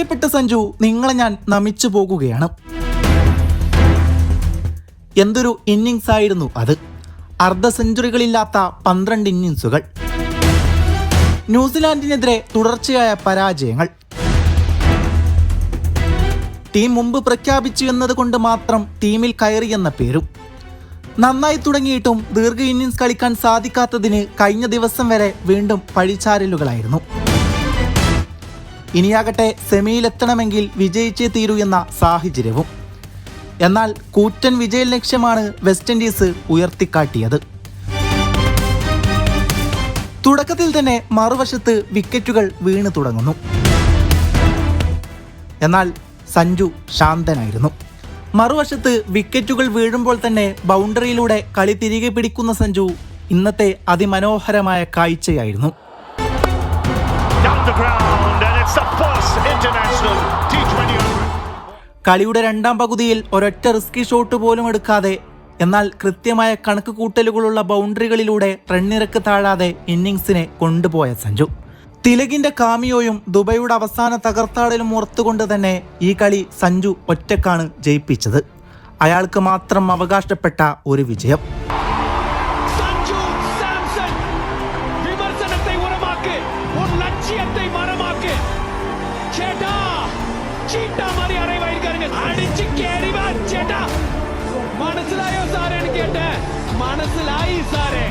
പ്രിയപ്പെട്ട സഞ്ജു, നിങ്ങളെ ഞാൻ നമിച്ചു പോകുകയാണ്. എന്തൊരു ഇന്നിങ്സ് ആയിരുന്നു അത്. അർദ്ധ സെഞ്ചുറികളില്ലാത്ത 12 ഇന്നിങ്സുകൾ. ന്യൂസിലാൻഡിനെതിരെ തുടർച്ചയായ പരാജയങ്ങൾ. ടീം മുമ്പ് പ്രഖ്യാപിച്ചു എന്നതുകൊണ്ട് മാത്രം ടീമിൽ കയറിയെന്ന പേരും. നന്നായി തുടങ്ങിയിട്ടും ദീർഘ ഇന്നിങ്സ് കളിക്കാൻ സാധിക്കാത്തതിന് കഴിഞ്ഞ ദിവസം വരെ വീണ്ടും പഴിചാരലുകളായിരുന്നു. ഇനിയാകട്ടെ സെമിയിലെത്തണമെങ്കിൽ വിജയിച്ചേ തീരൂ എന്ന സാഹചര്യവും. എന്നാൽ കൂറ്റൻ വിജയ ലക്ഷ്യമാണ് വെസ്റ്റ് ഇൻഡീസ് ഉയർത്തിക്കാട്ടിയത്. തുടക്കത്തിൽ തന്നെ മറുവശത്ത് വിക്കറ്റുകൾ വീണു തുടങ്ങുന്നു. എന്നാൽ സഞ്ജു ശാന്തനായിരുന്നു. മറുവശത്ത് വിക്കറ്റുകൾ വീഴുമ്പോൾ തന്നെ ബൗണ്ടറിയിലൂടെ കളി തിരികെ പിടിക്കുന്ന സഞ്ജു ഇന്നത്തെ അതിമനോഹരമായ കാഴ്ചയായിരുന്നു. കളിയുടെ രണ്ടാം പകുതിയിൽ ഒരൊറ്റ റിസ്കി ഷോട്ട് പോലും എടുക്കാതെ, എന്നാൽ കൃത്യമായ കണക്ക് കൂട്ടലുകളുള്ള ബൗണ്ടറികളിലൂടെ റണ്ണിറക്ക് താഴാതെ ഇന്നിങ്സിനെ കൊണ്ടുപോയ സഞ്ജു. തിലകിന്റെ കാമിയോയും ദുബൈയുടെ അവസാന തകർത്താടലും ഓർത്തുകൊണ്ട് തന്നെ ഈ കളി സഞ്ജു ഒറ്റക്കാണ് ജയിപ്പിച്ചത്. അയാൾക്ക് മാത്രം അവകാശപ്പെട്ട ഒരു വിജയം. മനസ്സിലായോ സാറേ? മനസ്സിലായി സാറേ.